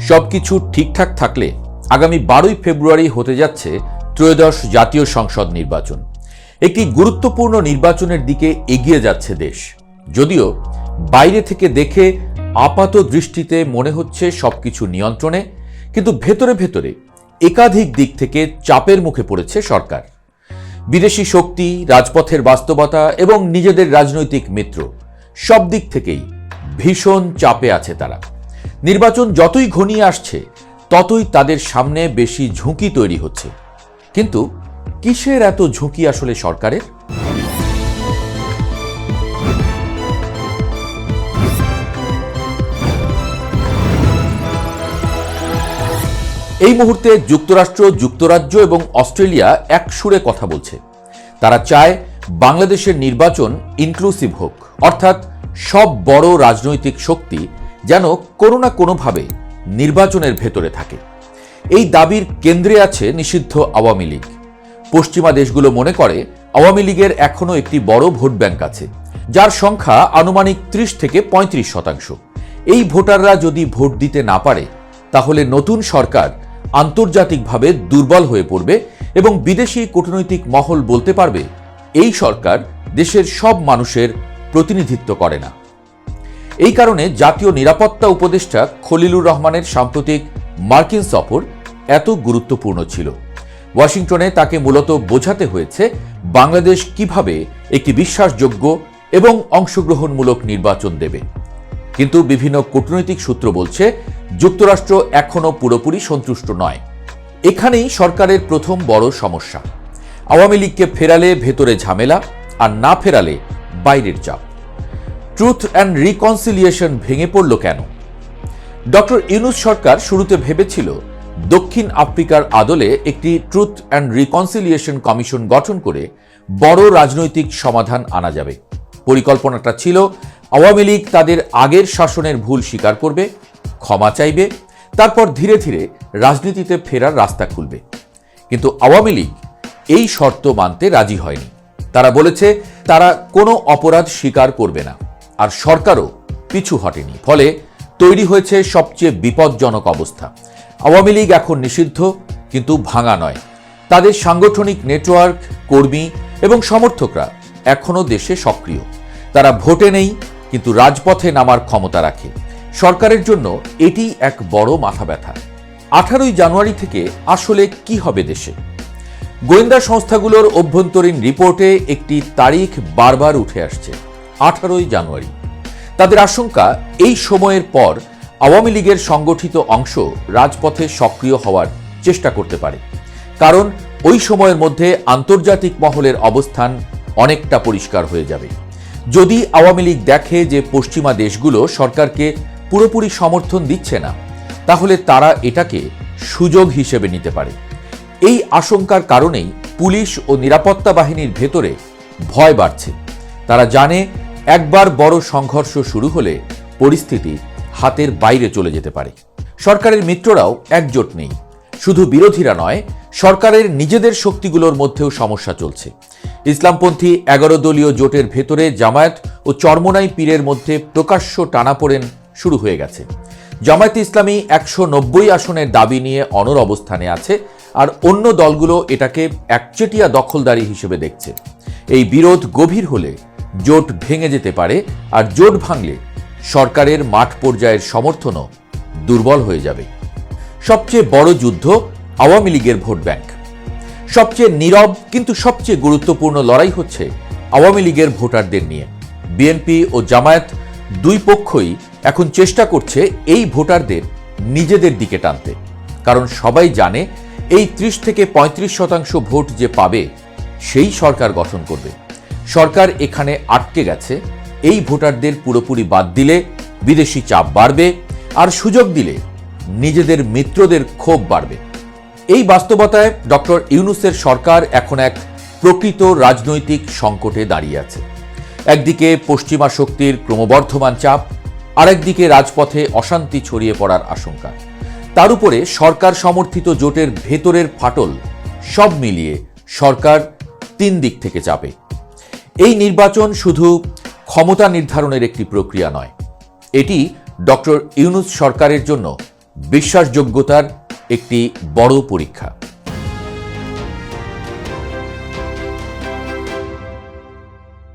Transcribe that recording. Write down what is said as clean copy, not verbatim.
সবকিছু ঠিকঠাক থাকলে আগামী 12ই ফেব্রুয়ারি হতে যাচ্ছে ত্রয়োদশ জাতীয় সংসদ নির্বাচন। একটি গুরুত্বপূর্ণ নির্বাচনের দিকে এগিয়ে যাচ্ছে দেশ। যদিও বাইরে থেকে দেখে আপাত দৃষ্টিতে মনে হচ্ছে সবকিছু নিয়ন্ত্রণে, কিন্তু ভেতরে ভেতরে একাধিক দিক থেকে চাপের মুখে পড়েছে সরকার। বিদেশি শক্তি, রাজপথের বাস্তবতা এবং নিজেদের রাজনৈতিক মিত্র সব দিক থেকেই ভীষণ চাপে আছে তারা। নির্বাচন যতই ঘনিয়ে আসছে ততই তাদের সামনে বেশি ঝুঁকি তৈরি হচ্ছে। কিন্তু কিসের এত ঝুঁকি আসলে সরকারের? এই মুহূর্তে যুক্তরাষ্ট্র, যুক্তরাজ্য এবং অস্ট্রেলিয়া এক সুরে কথা বলছে। তারা চায় বাংলাদেশের নির্বাচন ইনক্লুসিভ হোক, অর্থাৎ সব বড় রাজনৈতিক শক্তি যেন কোনো না কোনোভাবে নির্বাচনের ভেতরে থাকে। এই দাবির কেন্দ্রে আছে নিষিদ্ধ আওয়ামী লীগ। পশ্চিমা দেশগুলো মনে করে আওয়ামী লীগের এখনও একটি বড় ভোট ব্যাংক আছে, যার সংখ্যা আনুমানিক 30 থেকে 35%। এই ভোটাররা যদি ভোট দিতে না পারে তাহলে নতুন সরকার আন্তর্জাতিকভাবে দুর্বল হয়ে পড়বে এবং বিদেশি কূটনৈতিক মহল বলতে পারবে এই সরকার দেশের সব মানুষের প্রতিনিধিত্ব করে না। এই কারণে জাতীয় নিরাপত্তা উপদেষ্টা খলিলুর রহমানের সাম্প্রতিক মার্কিন সফর এত গুরুত্বপূর্ণ ছিল। ওয়াশিংটনে তাকে মূলত বোঝাতে হয়েছে বাংলাদেশ কিভাবে একটি বিশ্বাসযোগ্য এবং অংশগ্রহণমূলক নির্বাচন দেবে। কিন্তু বিভিন্ন কূটনৈতিক সূত্র বলছে যুক্তরাষ্ট্র এখনও পুরোপুরি সন্তুষ্ট নয়। এখানেই সরকারের প্রথম বড় সমস্যা। আওয়ামী লীগকে ফেরালে ভেতরে ঝামেলা, আর না ফেরালে বাইরের চাপ। ট্রুথ অ্যান্ড রিকনসিলিয়েশন ভেঙে পড়ল কেন? ডক্টর ইউনূস সরকার শুরুতে ভেবেছিল দক্ষিণ আফ্রিকার আদলে একটি ট্রুথ অ্যান্ড রিকনসিলিয়েশন কমিশন গঠন করে বড় রাজনৈতিক সমাধান আনা যাবে। পরিকল্পনাটা ছিল আওয়ামী লীগ তাদের আগের শাসনের ভুল স্বীকার করবে, ক্ষমা চাইবে, তারপর ধীরে ধীরে রাজনীতিতে ফেরার রাস্তা খুলবে। কিন্তু আওয়ামী লীগ এই শর্ত মানতে রাজি হয়নি। তারা বলেছে তারা কোনো অপরাধ স্বীকার করবে না, আর সরকারও পিছু হটেনি। ফলে তৈরি হয়েছে সবচেয়ে বিপজ্জনক অবস্থা। আওয়ামী লীগ এখন নিষিদ্ধ, কিন্তু ভাঙা নয়। তাদের সাংগঠনিক নেটওয়ার্ক, কর্মী এবং সমর্থকরা এখনও দেশে সক্রিয়। তারা ভোটে নেই, কিন্তু রাজপথে নামার ক্ষমতা রাখে। সরকারের জন্য এটি এক বড় মাথা ব্যথা। 18ই জানুয়ারি থেকে আসলে কি হবে দেশে? গোয়েন্দা সংস্থাগুলোর অভ্যন্তরীণ রিপোর্টে একটি তারিখ বারবার উঠে আসছে, 18ই জানুয়ারি। তাদের আশঙ্কা এই সময়ের পর আওয়ামী লীগের সংগঠিত অংশ রাজপথে সক্রিয় হওয়ার চেষ্টা করতে পারে, কারণ ওই সময়ের মধ্যে আন্তর্জাতিক মহলের অবস্থান অনেকটা পরিষ্কার হয়ে যাবে। যদি আওয়ামী লীগ দেখে যে পশ্চিমা দেশগুলো সরকারকে পুরোপুরি সমর্থন দিচ্ছে না, তাহলে তারা এটাকে সুযোগ হিসেবে নিতে পারে। এই আশঙ্কার কারণেই পুলিশ ও নিরাপত্তা বাহিনীর ভেতরে ভয় বাড়ছে। তারা জানে একবার বড় সংঘর্ষ শুরু হলে পরিস্থিতি হাতের বাইরে চলে যেতে পারে। সরকারের মিত্ররাও একজোট নেই। শুধু বিরোধীরা নয়, সরকারের নিজেদের শক্তিগুলোর মধ্যেও সমস্যা চলছে। ইসলামপন্থী 11 দলীয় জোটের ভেতরে জামায়াত ও চরমোনাই পীরের মধ্যে প্রকাশ্য টানাপোড়েন শুরু হয়ে গেছে। জামায়াতে ইসলামী 190 আসনের দাবি নিয়ে অনড় অবস্থানে আছে, আর অন্য দলগুলো এটাকে একচেটিয়া দখলদারি হিসেবে দেখছে। এই বিরোধ গভীর হলে জোট ভেঙে যেতে পারে, আর জোট ভাঙলে সরকারের মাঠ পর্যায়ের সমর্থনও দুর্বল হয়ে যাবে। সবচেয়ে বড় যুদ্ধ আওয়ামী লীগের ভোট ব্যাংক। সবচেয়ে নীরব কিন্তু সবচেয়ে গুরুত্বপূর্ণ লড়াই হচ্ছে আওয়ামী লীগের ভোটারদের নিয়ে। বিএনপি ও জামায়াত দুই পক্ষই এখন চেষ্টা করছে এই ভোটারদের নিজেদের দিকে টানতে, কারণ সবাই জানে এই 30 থেকে 35% ভোট যে পাবে সেই সরকার গঠন করবে। সরকার এখানে আটকে গেছে। এই ভোটারদের পুরোপুরি বাদ দিলে বিদেশি চাপ বাড়বে, আর সুযোগ দিলে নিজেদের মিত্রদের ক্ষোভ বাড়বে। এই বাস্তবতায় ডক্টর ইউনূসের সরকার এখন এক প্রকৃত রাজনৈতিক সংকটে দাঁড়িয়ে আছে। একদিকে পশ্চিমা শক্তির ক্রমবর্ধমান চাপ, আরেকদিকে রাজপথে অশান্তি ছড়িয়ে পড়ার আশঙ্কা। তার উপরে সরকার সমর্থিত জোটের ভেতরের ফাটল, সব মিলিয়ে সরকার 3 দিক থেকে চাপে। এই নির্বাচন শুধু ক্ষমতা নির্ধারণের একটি প্রক্রিয়া নয়, এটি ডক্টর ইউনূস সরকারের জন্য বিশ্বাসযোগ্যতার একটি বড় পরীক্ষা।